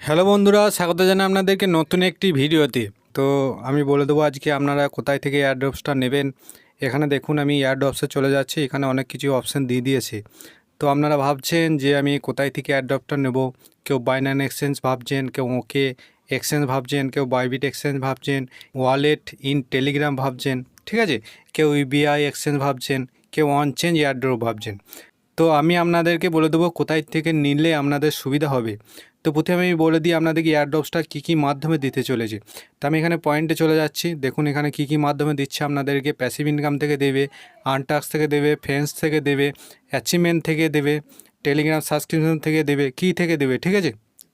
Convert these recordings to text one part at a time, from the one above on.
Hello বন্ধুরা, স্বাগত জানাই আপনাদেরকে নতুন একটি ভিডিওতে। তো আমি বলে দেবো আজকে আপনারা কোথায় থেকে এয়ারড্রপসটা নেবেন। এখানে দেখুন আমি এয়ারড্রপসে চলে যাচ্ছি। এখানে অনেক কিছু অপশান দিয়ে দিয়েছে। তো আপনারা ভাবছেন যে আমি কোথায় থেকে এয়ারড্রপটা নেব। কেউ বাইন্যান্স এক্সচেঞ্জ ভাবছেন, কেউ ওকে এক্সচেঞ্জ ভাবছেন, কেউ বাইবিট এক্সচেঞ্জ ভাবছেন, ওয়ালেট ইন টেলিগ্রাম ভাবছেন, ঠিক আছে, কেউ ইউবিআই এক্সচেঞ্জ ভাবছেন, কেউ অনচেঞ্জ এয়ারড্রপ ভাবছেন। তো আমি আপনাদেরকে বলে দেবো কোথায় থেকে নিলে আপনাদের সুবিধা হবে। তো প্রথমে আমি বলে দিই আপনাদেরকে এয়ারড্রপসটা কী কী মাধ্যমে দিতে চলেছে। তো আমি এখানে পয়েন্টে চলে যাচ্ছি। দেখুন এখানে কী কী মাধ্যমে দিচ্ছে আপনাদেরকে। প্যাসিভ ইনকাম থেকে দেবে, আনটাক্স থেকে দেবে, ফ্রেন্ডস থেকে দেবে, অ্যাচিভমেন্ট থেকে দেবে, টেলিগ্রাম সাবস্ক্রিপশন থেকে দেবে, কী থেকে দেবে, ঠিক আছে।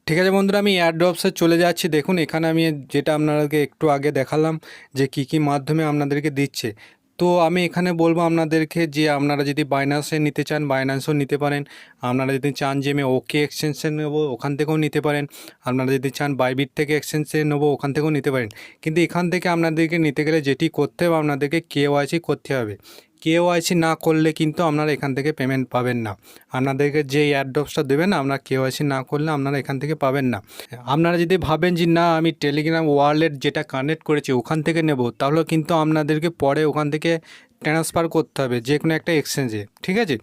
ঠিক আছে বন্ধুরা, আমি এয়ারড্রপসে চলে যাচ্ছি। দেখুন এখানে আমি যেটা আপনাদেরকে একটু আগে দেখালাম যে কী কী মাধ্যমে আপনাদেরকে দিচ্ছে। তো আমি এখানে বলবো আপনাদেরকে যে আপনারা যদি বাইন্যান্সে নিতে চান বাইন্যান্সও নিতে পারেন। আপনারা যদি চান যে আমি ওকে এক্সচেঞ্জে নেবো ওখান থেকেও নিতে পারেন। আপনারা যদি চান বাইবিট থেকে এক্সচেঞ্জে নেবো ওখান থেকেও নিতে পারেন। কিন্তু এখান থেকে আপনাদেরকে নিতে গেলে যেটি করতে হবে আপনাদেরকে কেওয়াইসি করতে হবে। কেওয়াইসি না করলে কিন্তু আপনারা এখান থেকে পেমেন্ট পাবেন না। আপনাদেরকে যে এয়ারড্রপসটা দেবেন আপনারা কেওয়াইসি না করলে আপনারা এখান থেকে পাবেন না। আপনারা যদি ভাবেন যে না আমি টেলিগ্রাম ওয়ালেট যেটা কানেক্ট করেছি ওখান থেকে নেব, তাহলে কিন্তু আপনাদেরকে পরে ওখান থেকে ট্রান্সফার করতে হবে যে কোনো একটা এক্সচেঞ্জে, ঠিক আছে।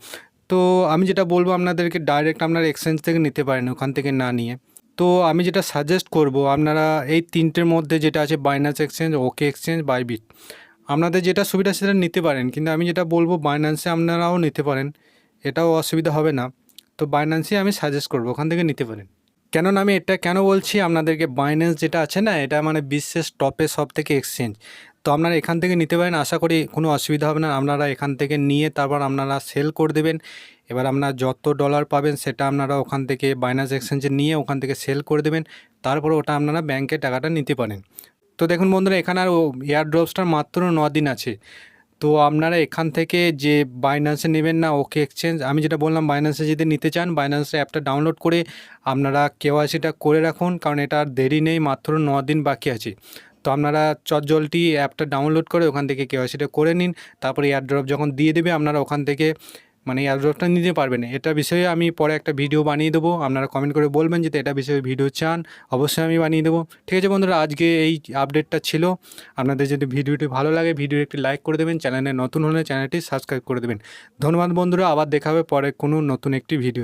তো আমি যেটা বলবো আপনাদেরকে ডাইরেক্ট আপনারা এক্সচেঞ্জ থেকে নিতে পারেন ওখান থেকে না নিয়ে। তো আমি যেটা সাজেস্ট করব আপনারা এই তিনটের মধ্যে যেটা আছে বাইন্যান্স এক্সচেঞ্জ, ওকে এক্সচেঞ্জ, বাইবিট, আপনাদের যেটা সুবিধা সেটা নিতে পারেন। কিন্তু আমি যেটা বলবো বাইন্যান্সে আপনারাও নিতে পারেন, এটাও অসুবিধা হবে না। তো বাইন্যান্সে আমি সাজেস্ট করবো ওখান থেকে নিতে পারেন। কেননা আমি এটা কেন বলছি আপনাদেরকে, বাইন্যান্স যেটা আছে না এটা মানে বিশ্বের টপে সব থেকে এক্সচেঞ্জ। তো আপনারা এখান থেকে নিতে পারেন, আশা করি কোনো অসুবিধা হবে না। আপনারা এখান থেকে নিয়ে তারপর আপনারা সেল করে দেবেন। এবার আপনারা যত ডলার পাবেন সেটা আপনারা ওখান থেকে বাইন্যান্স এক্সচেঞ্জে নিয়ে ওখান থেকে সেল করে দেবেন। তারপর ওটা আপনারা ব্যাংকে টাকাটা নিতে পারেন। তো দেখুন বন্ধুরা, এখানে আর এয়ারড্রপসটার মাত্র 9 দিন আছে। তো আপনারা এখান থেকে যে বাইন্যান্সে নেবেন না ওকে এক্সচেঞ্জ, আমি যেটা বললাম বাইন্যান্সে যদি নিতে চান বাইন্যান্সে অ্যাপটা ডাউনলোড করে আপনারা কেওয়াইসিটা করে রাখুন, কারণ এটা আর দেরি নেই, মাত্র 9 দিন বাকি আছে। তো আপনারা চটজলদি অ্যাপটা ডাউনলোড করে ওখান থেকে কেওয়াইসিটা করে নিন। তারপরে এয়ারড্রপ যখন দিয়ে দেবে আপনারা ওখান থেকে মানে এয়ারড্রপটা নিতে পারবেন। এটা বিষয়ে আমি পরে একটা ভিডিও বানিয়ে দেবো। আপনারা কমেন্ট করে বলবেন যদি এটা বিষয়ে ভিডিও চান, অবশ্যই আমি বানিয়ে দেবো। ঠিক আছে বন্ধুরা, আজকে এই আপডেটটা ছিল। আপনাদের যদি ভিডিওটি ভালো লাগে ভিডিও একটি লাইক করে দেবেন, চ্যানেলে নতুন হলে চ্যানেলটি সাবস্ক্রাইব করে দেবেন। ধন্যবাদ বন্ধুরা, আবার দেখা হবে পরে কোনো নতুন একটি ভিডিও।